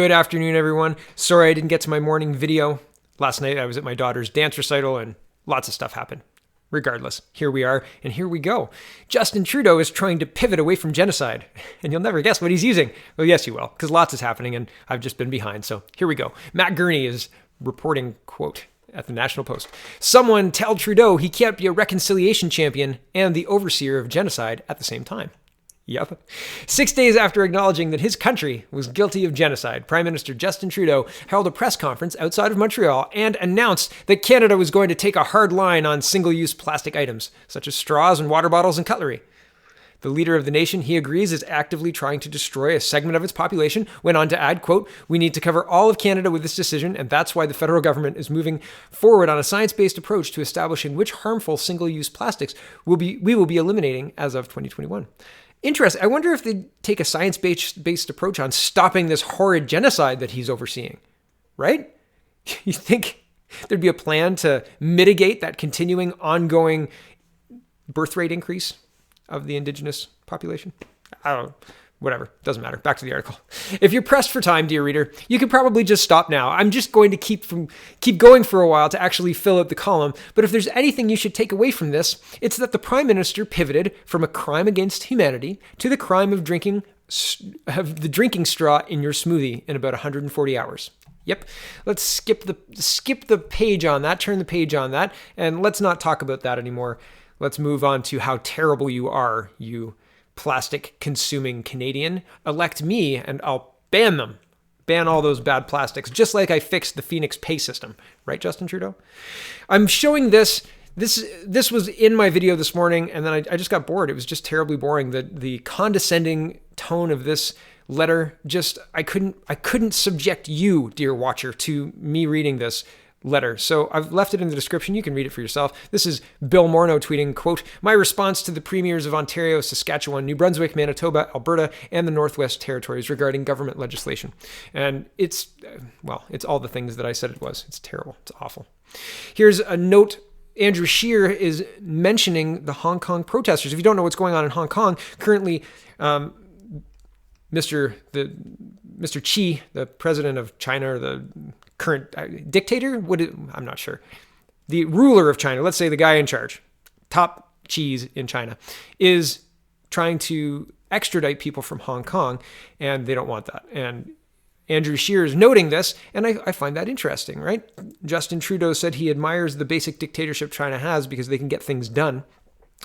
Good afternoon, everyone. Sorry I didn't get to my morning video. Last night I was at my daughter's dance recital and lots of stuff happened. Regardless, here we are and here we go. Justin Trudeau is trying to pivot away from genocide. And you'll never guess what he's using. Well, yes, you will, because lots is happening and I've just been behind. So here we go. Matt Gurney is reporting, quote, at the National Post. Someone tell Trudeau he can't be a reconciliation champion and the overseer of genocide at the same time. Yep. 6 days after acknowledging that his country was guilty of genocide, Prime Minister Justin Trudeau held a press conference outside of Montreal and announced that Canada was going to take a hard line on single-use plastic items, such as straws and water bottles and cutlery. The leader of the nation, he agrees, is actively trying to destroy a segment of its population, went on to add, quote, "We need to cover all of Canada with this decision, and that's why the federal government is moving forward on a science-based approach to establishing which harmful single-use plastics we will be eliminating as of 2021. Interesting. I wonder if they take a science-based approach on stopping this horrid genocide that he's overseeing, right? You think there'd be a plan to mitigate that continuing, ongoing birth rate increase of the Indigenous population? I don't know. Whatever. Doesn't matter. Back to the article. If you're pressed for time, dear reader, you could probably just stop now. I'm just going to keep going for a while to actually fill out the column. But if there's anything you should take away from this, it's that the Prime Minister pivoted from a crime against humanity to the crime of the drinking straw in your smoothie in about 140 hours. Yep. Let's skip the page on that, turn the page on that, and let's not talk about that anymore. Let's move on to how terrible you are, you plastic-consuming Canadian. Elect me and I'll ban them. Ban all those bad plastics, just like I fixed the Phoenix pay system. Right, Justin Trudeau? I'm showing this. This was in my video this morning, and then I just got bored. It was just terribly boring. The condescending tone of this letter, just I couldn't subject you, dear watcher, to me reading this letter. So I've left it in the description. You can read it for yourself. This is Bill Morneau tweeting, quote, "My response to the premiers of Ontario, Saskatchewan, New Brunswick, Manitoba, Alberta, and the Northwest Territories regarding government legislation." And it's all the things that I said it was. It's terrible. It's awful. Here's a note. Andrew Scheer is mentioning the Hong Kong protesters. If you don't know what's going on in Hong Kong, currently, Mr. Xi, the president of China, or the current dictator, I'm not sure. The ruler of China, let's say the guy in charge, top cheese in China, is trying to extradite people from Hong Kong, and they don't want that. And Andrew Scheer is noting this, and I find that interesting, right? Justin Trudeau said he admires the basic dictatorship China has because they can get things done.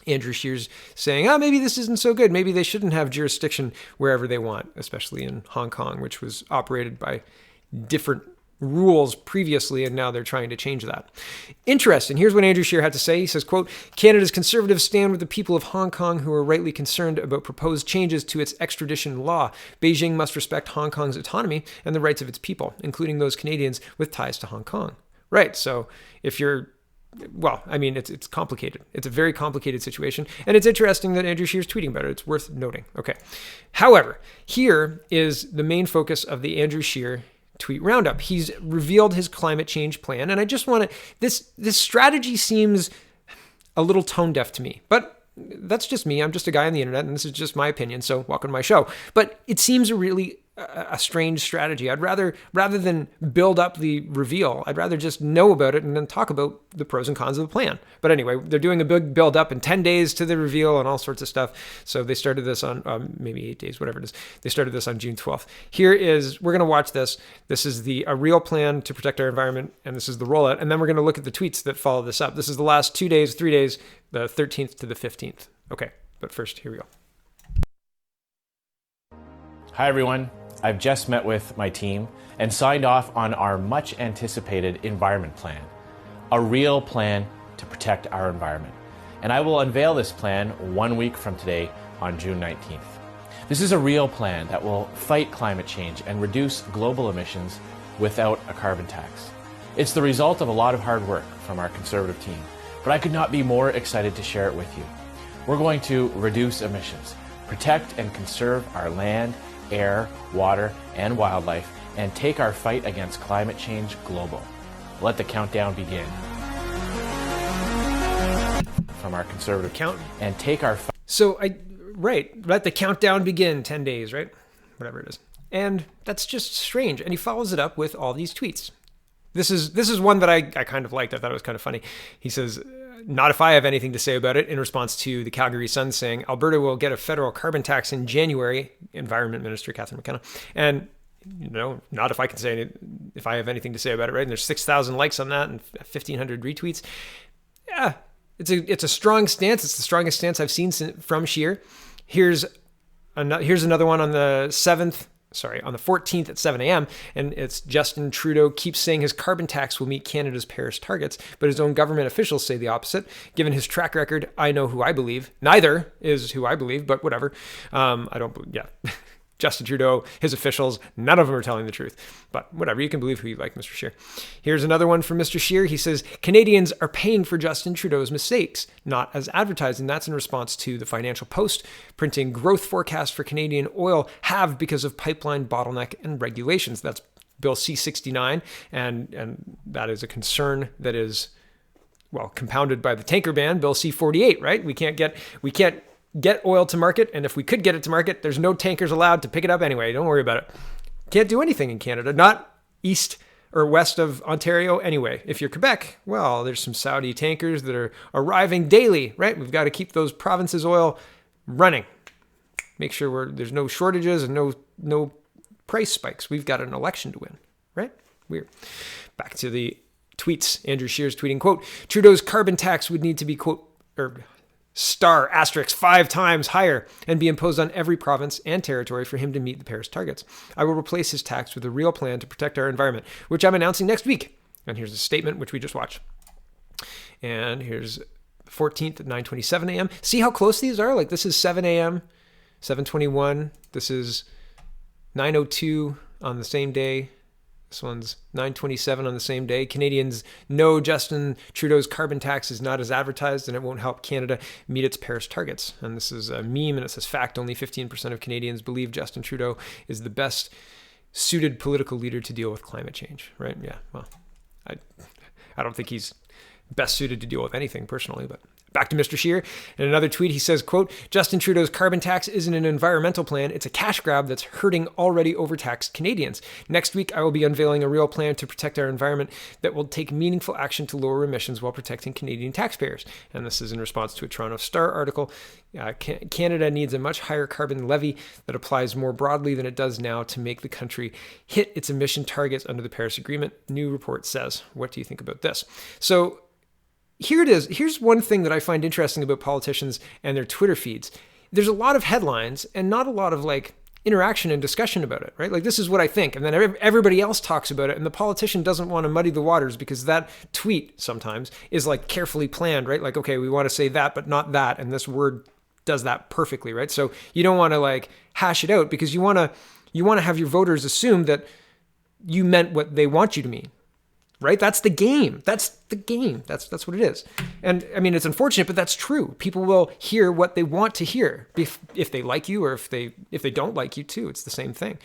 Andrew Scheer's saying, maybe this isn't so good. Maybe they shouldn't have jurisdiction wherever they want, especially in Hong Kong, which was operated by different rules previously, and now they're trying to change that. Interesting. Here's what Andrew Scheer had to say. He says, quote, "Canada's conservatives stand with the people of Hong Kong who are rightly concerned about proposed changes to its extradition law. Beijing must respect Hong Kong's autonomy and the rights of its people, including those Canadians with ties to Hong Kong." Right. So if you're it's complicated. It's a very complicated situation. And it's interesting that Andrew Scheer's tweeting about it. It's worth noting. Okay. However, here is the main focus of the Andrew Scheer tweet roundup. He's revealed his climate change plan. And I just want to, this strategy seems a little tone deaf to me, but that's just me. I'm just a guy on the internet, and this is just my opinion. So welcome to my show. But it seems a strange strategy. I'd rather than build up the reveal, I'd rather just know about it and then talk about the pros and cons of the plan. But anyway, they're doing a big build up in 10 days to the reveal and all sorts of stuff. So they started this on maybe 8 days, whatever it is. They started this on June 12th. We're going to watch this. This is a real plan to protect our environment, and this is the rollout. And then we're going to look at the tweets that follow this up. This is the last 2 days, 3 days, the 13th to the 15th. Okay, but first, here we go. Hi, everyone. I've just met with my team and signed off on our much anticipated environment plan, a real plan to protect our environment. And I will unveil this plan 1 week from today on June 19th. This is a real plan that will fight climate change and reduce global emissions without a carbon tax. It's the result of a lot of hard work from our Conservative team, but I could not be more excited to share it with you. We're going to reduce emissions, protect and conserve our land, air, water, and wildlife, and take our fight against climate change global. Let the countdown begin. From our Conservative count and take our let the countdown begin. 10 days, right? Whatever it is. And that's just strange. And he follows it up with all these tweets. This is one that I kind of liked. I thought it was kind of funny. He says, not if I have anything to say about it, in response to the Calgary Sun saying Alberta will get a federal carbon tax in January, Environment Minister Catherine McKenna. And, not if I can say it, if I have anything to say about it, right? And there's 6,000 likes on that and 1,500 retweets. Yeah, it's a strong stance. It's the strongest stance I've seen from Scheer. Here's another one on the 14th at 7 a.m. And it's Justin Trudeau keeps saying his carbon tax will meet Canada's Paris targets, but his own government officials say the opposite. Given his track record, I know who I believe. Neither is who I believe, but whatever. Justin Trudeau, his officials, none of them are telling the truth. But whatever, you can believe who you like, Mr. Scheer. Here's another one from Mr. Scheer. He says, Canadians are paying for Justin Trudeau's mistakes, not as advertised. And that's in response to the Financial Post printing growth forecast for Canadian oil halved because of pipeline bottleneck and regulations. That's Bill C-69. And that is a concern that is, compounded by the tanker ban, Bill C-48, right? We can't get oil to market, and if we could get it to market, there's no tankers allowed to pick it up anyway. Don't worry about it. Can't do anything in Canada, not east or west of Ontario anyway. If you're Quebec, there's some Saudi tankers that are arriving daily, right? We've got to keep those provinces' oil running. Make sure there's no shortages and no price spikes. We've got an election to win, right? Weird. Back to the tweets. Andrew Scheer's tweeting, quote, Trudeau's carbon tax would need to be, quote, star asterisk 5 times higher and be imposed on every province and territory for him to meet the Paris targets. I will replace his tax with a real plan to protect our environment, which I'm announcing next week. And here's a statement, which we just watched. And here's the 14th at 9:27 a.m. See how close these are? Like this is 7 a.m., 7:21. This is 9:02 on the same day. This one's 9:27 on the same day. Canadians know Justin Trudeau's carbon tax is not as advertised and it won't help Canada meet its Paris targets. And this is a meme and it says fact, only 15% of Canadians believe Justin Trudeau is the best suited political leader to deal with climate change, right? Yeah, well, I don't think he's best suited to deal with anything personally, but back to Mr. Scheer. In another tweet, he says, quote, Justin Trudeau's carbon tax isn't an environmental plan. It's a cash grab that's hurting already overtaxed Canadians. Next week, I will be unveiling a real plan to protect our environment that will take meaningful action to lower emissions while protecting Canadian taxpayers. And this is in response to a Toronto Star article. Canada needs a much higher carbon levy that applies more broadly than it does now to make the country hit its emission targets under the Paris Agreement, new report says. What do you think about this? So here it is. Here's one thing that I find interesting about politicians and their Twitter feeds. There's a lot of headlines and not a lot of interaction and discussion about it, right? Like this is what I think. And then everybody else talks about it. And the politician doesn't want to muddy the waters because that tweet sometimes is carefully planned, right? Like, okay, we want to say that, but not that. And this word does that perfectly, right? So you don't want to hash it out because you want to have your voters assume that you meant what they want you to mean. Right? That's the game. That's the game. That's what it is. And I mean, it's unfortunate, but that's true. People will hear what they want to hear if they like you or if they don't like you too. It's the same thing.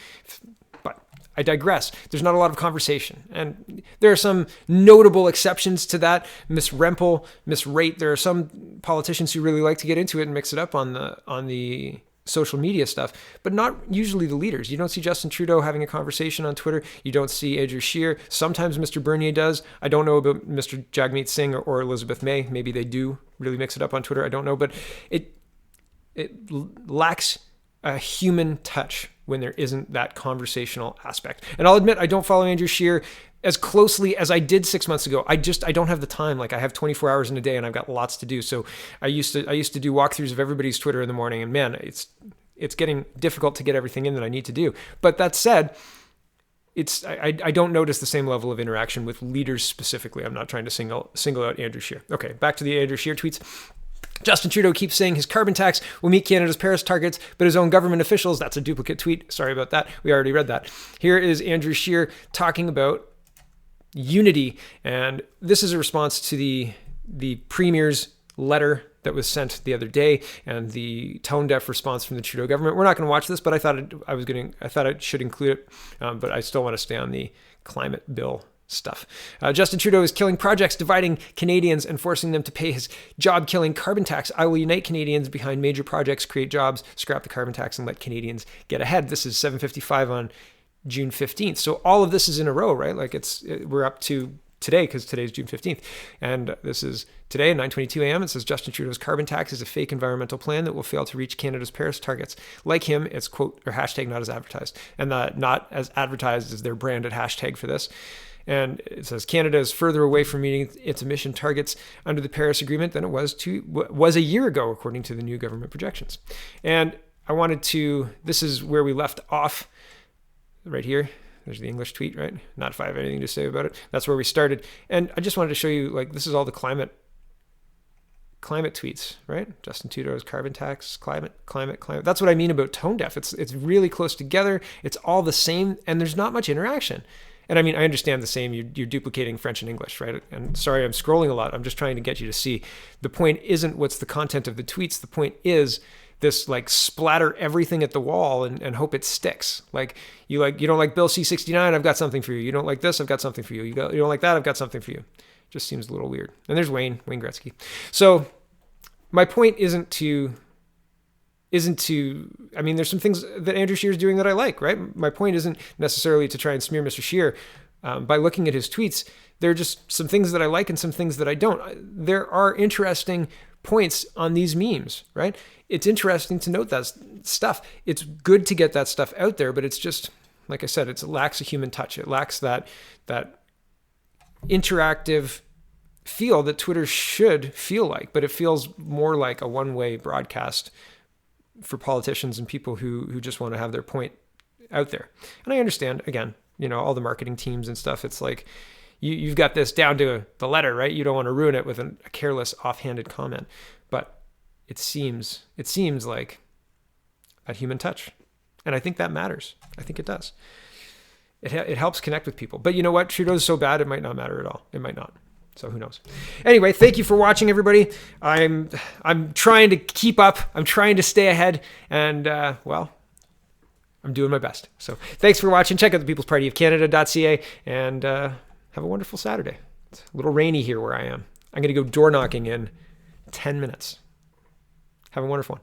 But I digress. There's not a lot of conversation. And there are some notable exceptions to that. Miss Rempel, Miss Rate. There are some politicians who really like to get into it and mix it up on the social media stuff, but not usually the leaders. You don't see Justin Trudeau having a conversation on Twitter. You don't see Andrew Scheer. Sometimes Mr. Bernier does. I don't know about Mr. Jagmeet Singh or Elizabeth May. Maybe they do really mix it up on Twitter. I don't know, but it lacks a human touch when there isn't that conversational aspect. And I'll admit, I don't follow Andrew Scheer as closely as I did 6 months ago. I don't have the time. I have 24 hours in a day and I've got lots to do. So I used to do walkthroughs of everybody's Twitter in the morning, and man, it's getting difficult to get everything in that I need to do. But that said, I don't notice the same level of interaction with leaders specifically. I'm not trying to single out Andrew Scheer. Okay, back to the Andrew Scheer tweets. Justin Trudeau keeps saying his carbon tax will meet Canada's Paris targets, but his own government officials, that's a duplicate tweet. Sorry about that. We already read that. Here is Andrew Scheer talking about unity. And this is a response to the Premier's letter that was sent the other day and the tone-deaf response from the Trudeau government. We're not going to watch this, but I thought I should include it. But I still want to stay on the climate bill stuff. Justin Trudeau is killing projects, dividing Canadians and forcing them to pay his job-killing carbon tax. I will unite Canadians behind major projects, create jobs, scrap the carbon tax, and let Canadians get ahead. This is 7:55 on June 15th. So all of this is in a row, right? Like we're up to today because today's June 15th. And this is today at 9:22 a.m. It says Justin Trudeau's carbon tax is a fake environmental plan that will fail to reach Canada's Paris targets. Like him, it's quote or hashtag not as advertised. And the not as advertised is their branded hashtag for this. And it says Canada is further away from meeting its emission targets under the Paris Agreement than it was a year ago, according to the new government projections. And this is where we left off right here. There's the English tweet, right? Not if I have anything to say about it. That's where we started. And I just wanted to show you, like, this is all the climate tweets, right? Justin Trudeau's carbon tax, climate. That's what I mean about tone deaf. It's really close together. It's all the same, and there's not much interaction. And I mean, I understand the same. You're duplicating French and English, right? And sorry, I'm scrolling a lot. I'm just trying to get you to see. The point isn't what's the content of the tweets. The point is this, like, splatter everything at the wall and hope it sticks. You don't like Bill C-69, I've got something for you. You don't like this, I've got something for you. You don't like that, I've got something for you. Just seems a little weird. And there's Wayne Gretzky. So my point isn't to, I mean, there's some things that Andrew Scheer is doing that I like, right? My point isn't necessarily to try and smear Mr. Scheer. By looking at his tweets, there are just some things that I like and some things that I don't. There are interesting points on these memes, right? It's interesting to note that stuff. It's good to get that stuff out there, but it's just, like I said, it lacks a human touch. It lacks that interactive feel that Twitter should feel like, but it feels more like a one-way broadcast for politicians and people who just want to have their point out there. And I understand, again, all the marketing teams and stuff. It's like you've got this down to the letter, right? You don't want to ruin it with a careless, offhanded comment. But it seems like that human touch. And I think that matters. I think it does. It helps connect with people. But you know what? Trudeau's so bad, it might not matter at all. It might not. So who knows? Anyway, thank you for watching, everybody. I'm trying to keep up. I'm trying to stay ahead. And, I'm doing my best. So thanks for watching. Check out the peoplespartyofcanada.ca and have a wonderful Saturday. It's a little rainy here where I am. I'm going to go door knocking in 10 minutes. Have a wonderful one.